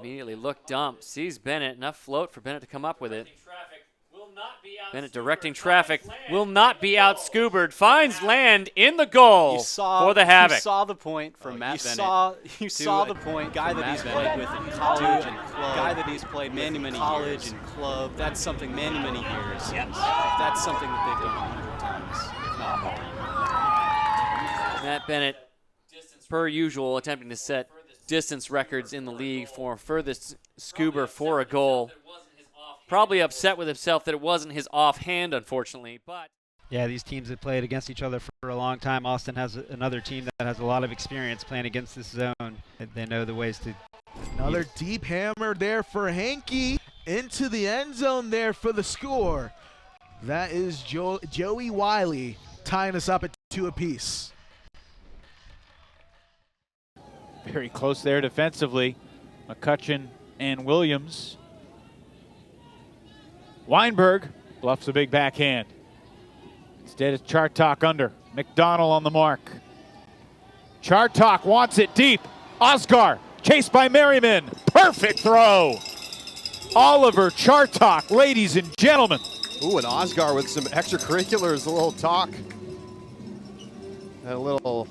Immediately look dump, sees Bennett, enough float for Bennett to come up with it. Bennett directing traffic, will not be out-scubered, finds land in the goal for the Havoc. You saw the point from Matt Bennett. You saw the point. Guy that he's played with in college and club. Guy that he's played many college years. And club. That's something many years. Yep. That's something that they've done 100 times, if not more. Matt Bennett, per usual, attempting to set distance records in the league for furthest scuba for a goal. Probably upset with himself that it wasn't his offhand, unfortunately. But yeah, these teams have played against each other for a long time. Austin has another team that has a lot of experience playing against this zone. They know the ways to. Another deep hammer there for Hankey into the end zone there for the score. That is Joey Wiley tying us up at 2 apiece. Very close there defensively. McCutcheon and Williams. Weinberg bluffs a big backhand. Instead it's Chartok under. McDonald on the mark. Chartok wants it deep. Oscar chased by Merriman. Perfect throw. Oliver Chartok, ladies and gentlemen. Ooh, and Oscar with some extracurriculars, a little talk. And a little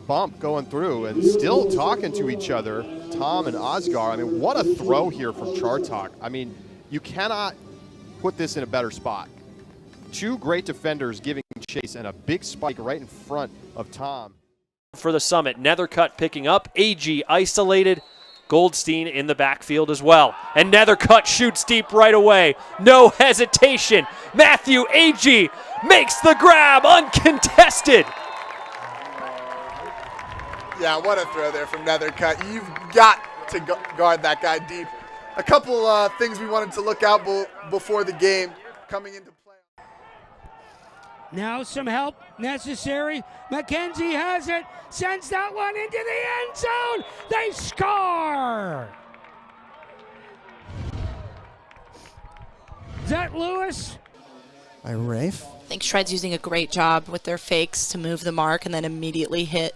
bump going through and still talking to each other, Tom and Oscar. I mean, what a throw here from Chartok. I mean, you cannot put this in a better spot. 2 great defenders giving chase and a big spike right in front of Tom. For the Summit, Nethercutt picking up, AG isolated, Goldstein in the backfield as well. And Nethercutt shoots deep right away. No hesitation. Matthew AG makes the grab uncontested. Yeah, what a throw there from Nethercutt. You've got to guard that guy deep. A couple things we wanted to look out before the game coming into play. Now some help necessary. McKenzie has it, sends that one into the end zone. They score. Is that Lewis? By Rafe. I think Shred's using a great job with their fakes to move the mark and then immediately hit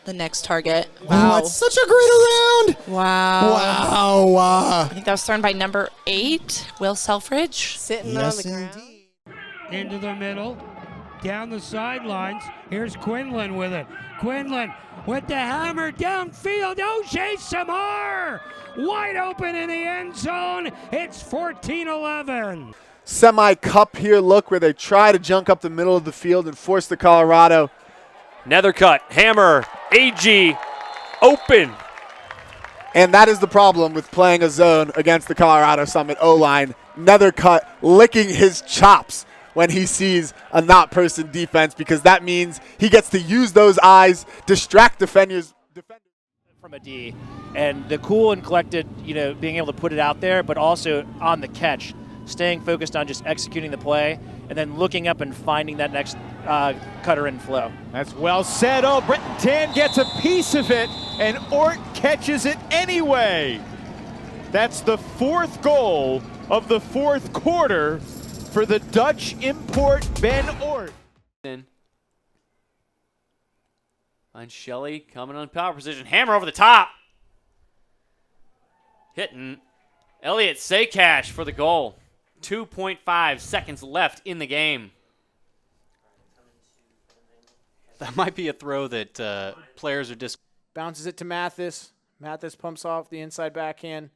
the next target. Wow. Oh, that's such a great around. Wow. Wow. I think that was thrown by number 8, Will Selfridge. Sitting on the ground. Into the middle, down the sidelines. Here's Quinlan with it. Quinlan with the hammer downfield. O'Shea Samar wide open in the end zone. It's 14-11. Semi-cup here look where they try to junk up the middle of the field and force the Colorado. Nethercutt, hammer, AG, open. And that is the problem with playing a zone against the Colorado Summit O-line. Nethercutt licking his chops when he sees a not-person defense, because that means he gets to use those eyes, distract defenders. From a D, and the cool and collected, being able to put it out there, but also on the catch, staying focused on just executing the play, and then looking up and finding that next cutter and flow. That's well said. Oh, Brenton Tan gets a piece of it, and Ort catches it anyway. That's the 4th goal of the 4th quarter for the Dutch import Ben Ort. Find Shelley coming on power position. Hammer over the top. Hitting Elliot Saycash for the goal. 2.5 seconds left in the game. That might be a throw that players are just. Bounces it to Mathis. Mathis pumps off the inside backhand.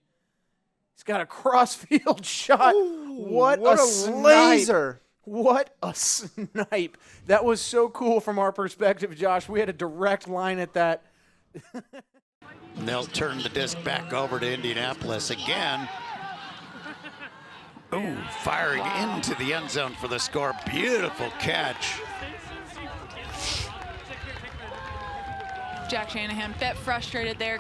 He's got a crossfield shot. Ooh, what a laser. What a snipe. That was so cool from our perspective, Josh. We had a direct line at that. And they'll turn the disc back over to Indianapolis again. Ooh, firing into the end zone for the score. Beautiful catch. Jack Shanahan, bit frustrated there.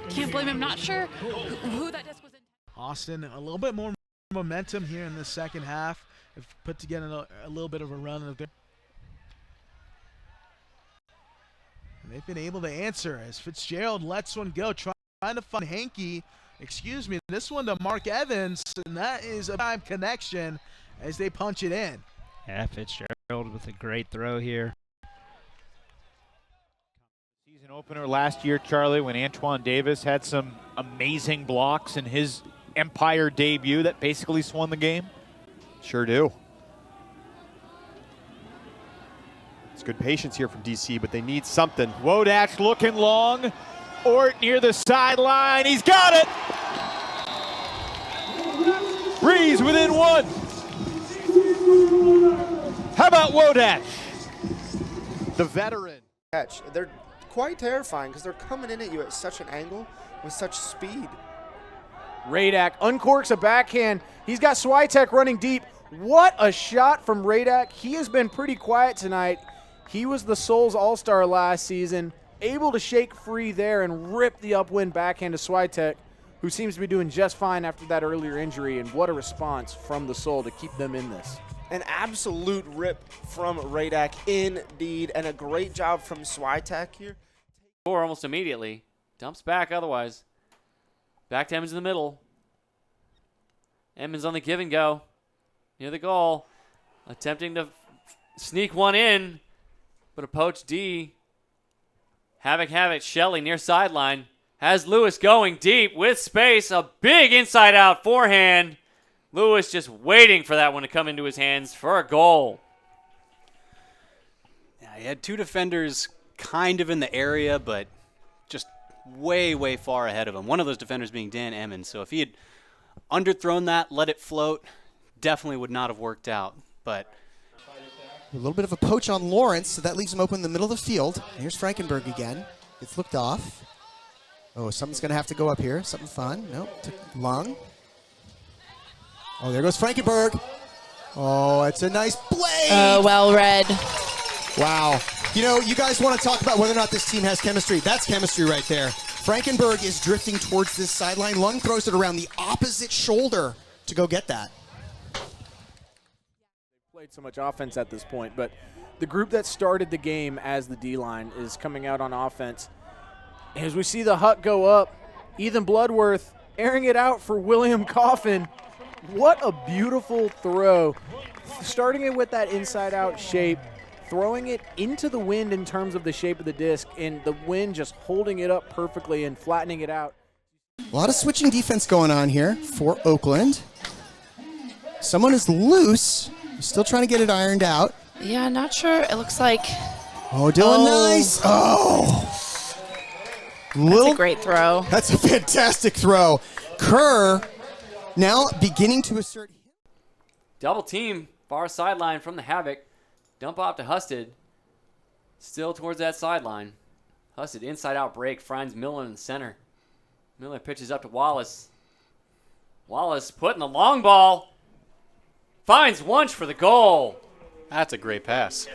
Can't blame him. Not sure who that disc was in. Austin, a little bit more momentum here in the second half. Have put together a little bit of a run of there. And they've been able to answer as Fitzgerald lets one go, trying to find Hankey. Excuse me, this one to Mark Evans, and that is a time connection as they punch it in. Yeah, Fitzgerald with a great throw here. Season Opener last year, Charlie, when Antoine Davis had some amazing blocks in his Empire debut that basically swung the game. Sure do. It's good patience here from DC, but they need something. Wodatch looking long. Ort near the sideline. He's got it. Breeze within one. How about Wodatch? The veteran. They're quite terrifying because they're coming in at you at such an angle with such speed. Radak uncorks a backhand. He's got Switek running deep. What a shot from Radak. He has been pretty quiet tonight. He was the Souls All-Star last season, able to shake free there and rip the upwind backhand to Switek, who seems to be doing just fine after that earlier injury, and what a response from the Soul to keep them in this. An absolute rip from Radak indeed, and a great job from Switek here. Score almost immediately. Dumps back otherwise. Back to Emmons in the middle. Emmons on the give and go. Near the goal. Attempting to sneak one in, but a poach D. Havoc, Shelley near sideline. Has Lewis going deep with space. A big inside-out forehand. Lewis just waiting for that one to come into his hands for a goal. Yeah, he had two defenders kind of in the area, but just way, way far ahead of him. One of those defenders being Dan Emmons. So if he had underthrown that, let it float, definitely would not have worked out. But a little bit of a poach on Lawrence, so that leaves him open in the middle of the field. Here's Frankenberg again. It's looked off. Oh, something's going to have to go up here. Something fun. Nope. Took Lung. Oh, there goes Frankenberg. Oh, it's a nice blade. Oh, well read. Wow. You know, you guys want to talk about whether or not this team has chemistry. That's chemistry right there. Frankenberg is drifting towards this sideline. Lung throws it around the opposite shoulder to go get that. Played so much offense at this point, but the group that started the game as the D-line is coming out on offense. As we see the Huck go up, Ethan Bloodworth airing it out for William Coffin. What a beautiful throw. Starting it with that inside-out shape, throwing it into the wind in terms of the shape of the disc, and the wind just holding it up perfectly and flattening it out. A lot of switching defense going on here for Oakland. Someone is loose. Still trying to get it ironed out. Yeah, not sure. It looks like. Oh, Dylan, nice. Oh. That's a great throw. That's a fantastic throw. Kerr now beginning to assert. Double team, far sideline from the Havoc. Dump off to Husted. Still towards that sideline. Husted inside out break. Finds Miller in the center. Miller pitches up to Wallace. Wallace putting the long ball. Finds Wunsch for the goal. That's a great pass.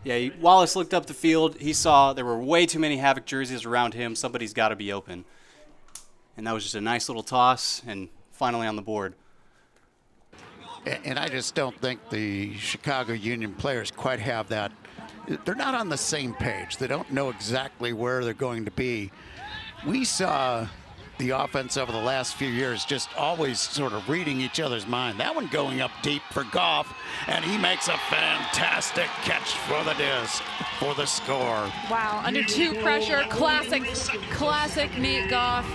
Yeah, Wallace looked up the field. He saw there were way too many Havoc jerseys around him. Somebody's got to be open. And that was just a nice little toss and finally on the board. And I just don't think the Chicago Union players quite have that. They're not on the same page. They don't know exactly where they're going to be. We saw the offense over the last few years just always sort of reading each other's mind. That one going up deep for Goff, and he makes a fantastic catch for the disc for the score. Wow, under two pressure, classic Nate Goff.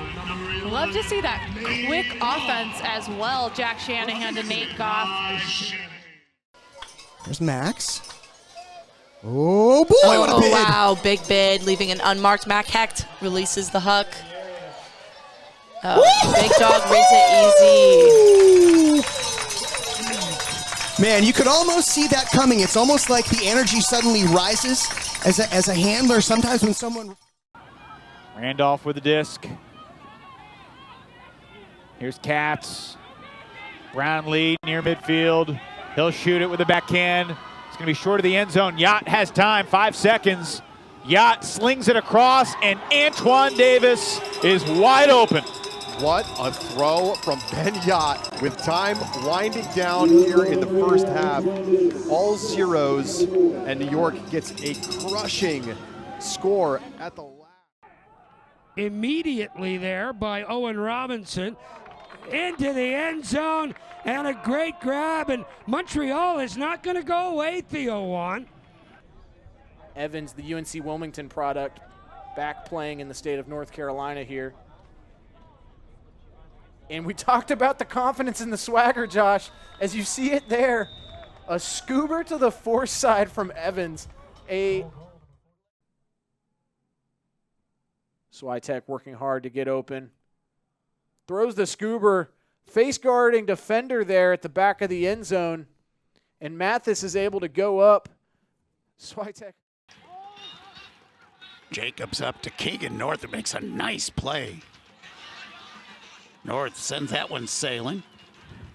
Love to see that quick offense as well, Jack Shanahan to Nate Goff. There's Max. Oh, boy, what a bid. Wow, big bid, leaving an unmarked Mac Hecht, releases the Huck. Big dog reads it easy. Man, you could almost see that coming. It's almost like the energy suddenly rises as a handler sometimes when someone... Randolph with the disc. Here's Katz. Brown lead near midfield. He'll shoot it with the backhand. It's going to be short of the end zone. Yacht has time, 5 seconds. Yacht slings it across, and Antoine Davis is wide open. What a throw from Ben Yacht with time winding down here in the first half. All zeros, and New York gets a crushing score at the last. Immediately there by Owen Robinson into the end zone, and a great grab, and Montreal is not going to go away, Theo Juan. Evans, the UNC Wilmington product, back playing in the state of North Carolina here. And we talked about the confidence and the swagger, Josh. As you see it there, a scuba to the force side from Evans. Switek working hard to get open. Throws the scuba, face guarding defender there at the back of the end zone. And Mathis is able to go up. Switek. Jacobs up to Keegan North, who makes a nice play. North sends that one sailing,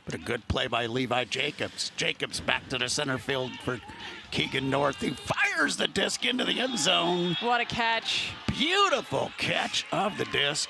but a good play by Levi Jacobs. Jacobs back to the center field for Keegan North, who fires the disc into the end zone. What a catch. Beautiful catch of the disc.